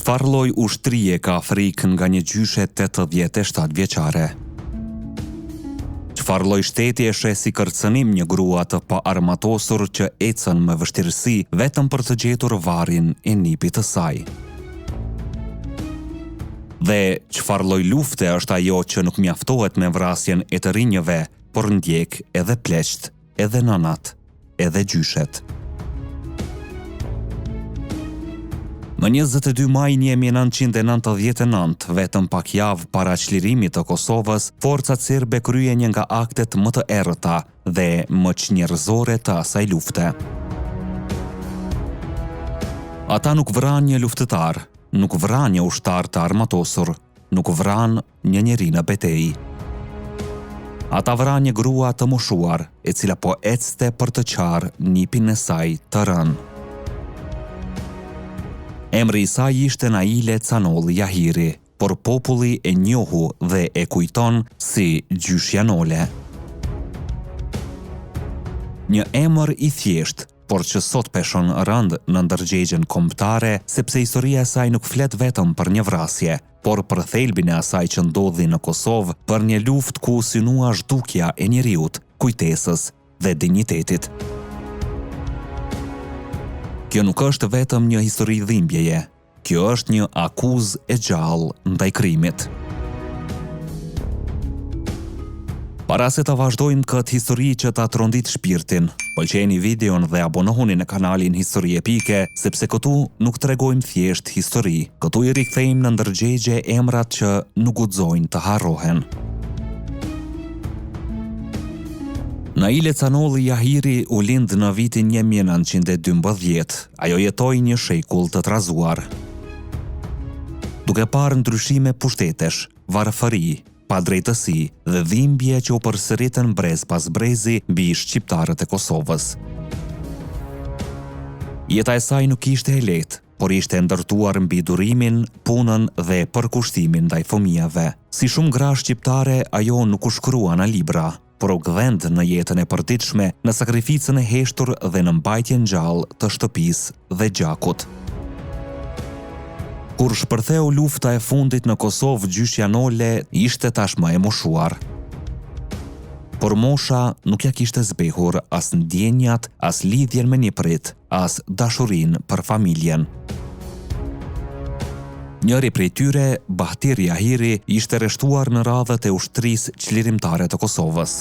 Çfarë lloj ushtrie ka frikë nga një gjyshe 87 vjeçare? Çfarë lloj shteti e sheh si kërcënim një grua të paarmatosur që ecën me vështirësi vetëm për të gjetur varrin e nipit të saj? Dhe çfarë lloj lufte është ajo që nuk mjaftohet me vrasjen e të rinjëve, por ndjek edhe pleqt, edhe nënat, edhe gjyshet? Më 22 maj 1999, vetëm pak javë para çlirimit të Kosovës, forcat serbe kryen një nga aktet më të errëta dhe më çnjerëzore të asaj lufte. Ata nuk vranë një luftëtar, nuk vranë një ushtar të armatosur, nuk vranë një njeri në betejë. Ata vranë një grua të moshuar, e cila po ecte për të qarë nipin e saj të rënë. Emri i saj ishte Naile Canolli Jahiri, por populli e njohu dhe e kujton si Gjyshja Nole. Një emër i thjesht, por që sot peshon rënd në ndërgjegjen kombëtare, sepse historia e saj nuk flet vetëm për një vrasje, por për thelbin e asaj që ndodhi në Kosovë, për një luftë ku synua zhdukja e njeriut, kujtesës dhe dinjitetit. Kjo nuk është vetëm një histori dhimbjeje, kjo është një akuzë e gjallë ndaj krimit. Para se të vazhdojmë këtë histori që ta trondit shpirtin, pëlqeni videon dhe abonohuni në kanalin Histori Epike, sepse këtu nuk tregojmë thjesht histori, këtu i rikthejmë në ndërgjegje emrat që nuk guxojnë të harrohen. Naile Canolli Jahiri u lind në vitin 1912, ajo jetoi një shekull të trazuar. Duke parë ndryshime pushtetesh, varfëri, padrejtësi dhe dhimbje që u përsëritën brez pas brezi mbi shqiptarët e Kosovës. Jeta e saj nuk ishte e lehtë, por ishte ndërtuar mbi durimin, punën dhe përkushtimin ndaj fëmijëve. Si shumë gra shqiptare, ajo nuk u shkrua në libra, por u gdhend në jetën e përditshme, në sakrificën e heshtur dhe në mbajtjen gjallë të shtëpisë dhe gjakut. Kur shpërtheu lufta e fundit në Kosovë, Gjyshja Nole ishte tashmë e moshuar. Por mosha nuk ja kishte zbehur as ndjenjat, as lidhjen me një prit, as dashurinë për familjen. Njëri prej tyre, Bahtir Jahiri, ishte rreshtuar në radhët e ushtrisë çlirimtare të Kosovës.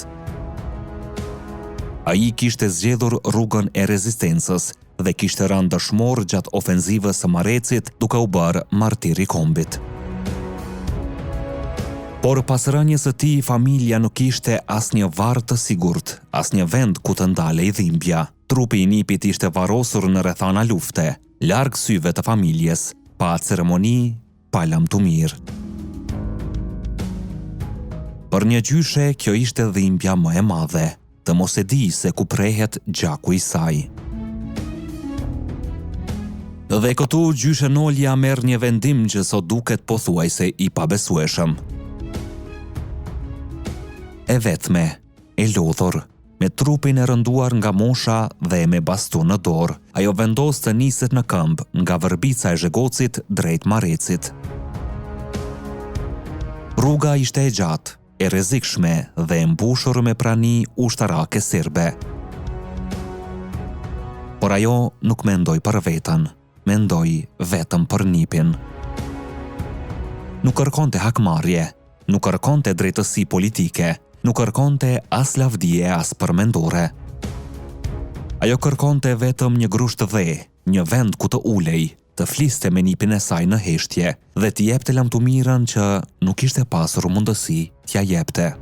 Ai kishte zgjedhur rrugën e rezistencës dhe kishte rënë dëshmor gjatë ofenzivës së Marrecit, duke u bërë martir i kombit. Por pas rënies së tij, familja nuk kishte asnjë varr të sigurt, asnjë vend ku të ndalej dhimbja. Trupi i nipit ishte varrosur në rrethana lufte, larg syve të familjes, pa ceremoni, pa lamtumir. Për një gjyshe, kjo ishte dhimbja më e madhe, të mos e di se ku prehet gjaku i saj. Dhe këtu Gjyshe Nolja merr një vendim që sot duket pothuajse i pabesueshëm. E vetme, e lodhur, me trupin e rënduar nga mosha dhe me bastun në dorë, ajo vendos të niset në këmbë nga vërbica e Zhegocit drejt Marrecit. Rruga ishte e gjatë, e rrezikshme dhe e mbushur me prani ushtarake serbe. Por ajo nuk mendoi për veten, mendoi vetëm për nipin. Nuk kërkonte hakmarrje, nuk kërkonte drejtësi politike, nuk kërkonte as lavdije as përmendore. Ajo kërkonte vetëm një grusht dhe, një vend ku të ulej, të fliste me nipin e saj në heshtje dhe t'i jepte lamtumirën që nuk ishte pasur mundësi t'ja jepte.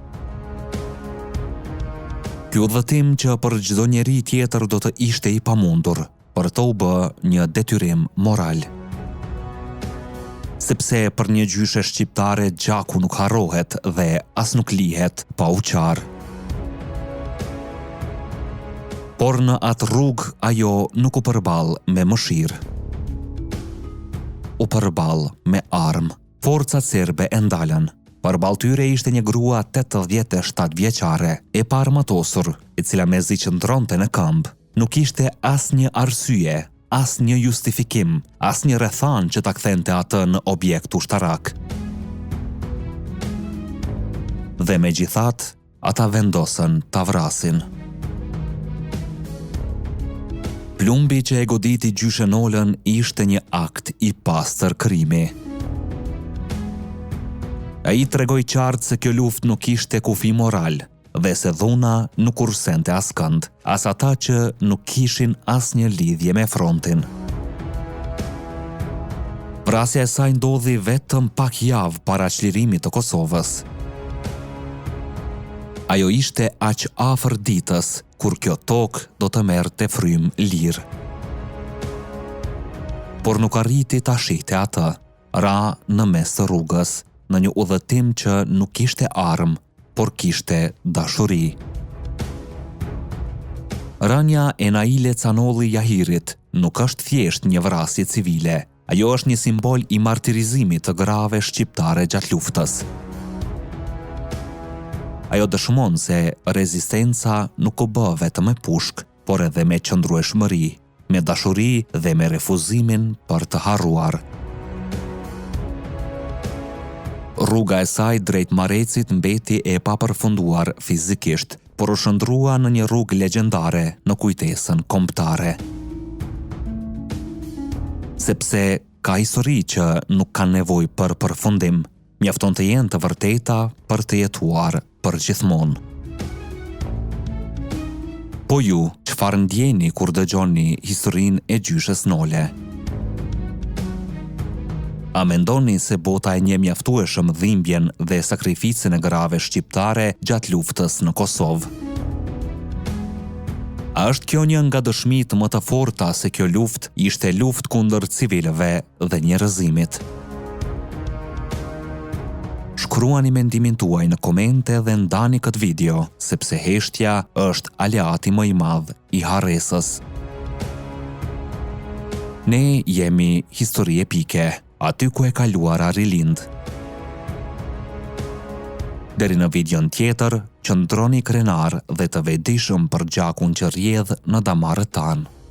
Ky udhëtim që për çdo njeri tjetër do të ishte i pamundur, për të u bë një detyrim moral. Sepse për një gjyshe shqiptare gjaku nuk harrohet dhe as nuk lihet pa u qarë. Por në atë rrugë ajo nuk u përball me mëshirë. U përball me armë. Forcat serbe e ndalën. Përballë tyre ishte një grua 87 vjeçare, e pa armatosur, e cila mezi qëndronte në këmbë. Nuk ishte asnjë arsye, asnjë justifikim, asnjë rrethan që ta kthente atë në objekt ushtarak. Dhe megjithatë, ata vendosën ta vrasin. Plumbi që e goditi gjyshen Olën ishte një akt i pastër krimi. Ai tregoi qartë se kjo luftë nuk ishte kufi moral dhe se dhuna nuk kursente askënd, as ata që nuk kishin asnjë lidhje me frontin. Vrasja e saj ndodhi vetëm pak javë para çlirimit të Kosovës. Ajo ishte aq afër ditës kur kjo tokë do të merrte frymë lirë. Por nuk arriti ta shihte atë, ra në mes të rrugës, në një udhëtim që nuk kishte armë, por kishte dashuri. Rënia e Naile Canolli Jahirit nuk është thjesht një vrasje civile, ajo është një simbol i martirizimit të grave shqiptare gjatë luftës. Ajo dëshmon se rezistenca nuk u bë vetëm me pushk, por edhe me qëndrueshmëri, me dashuri dhe me refuzimin për të harruar. Rruga e saj drejt Marecit mbeti e papërfunduar fizikisht, por u shndrua në një rrugë legjendare në kujtesën kombëtare. Sepse ka histori që nuk kanë nevojë për përfundim, mjafton të jenë të vërteta për të jetuar përgjithmonë. Po ju, çfarë ndjeni kur dëgjoni historinë e gjyshes Nole? A mendoni se bota e njeh mjaftueshëm dhimbjen dhe sakrificën e grave shqiptare gjatë luftës në Kosovë? A është kjo një nga dëshmitë më të forta se kjo luftë ishte luftë kundër civilëve dhe njerëzimit? Shkruani mendimin tuaj në komente dhe ndani këtë video, sepse heshtja është aleati më i madh i harresës. Ne jemi histori epike, aty ku e kaluara rilind. Deri në videon tjetër, qëndroni krenar dhe të vetëdijshëm për gjakun që rrjedh në damarët tanë.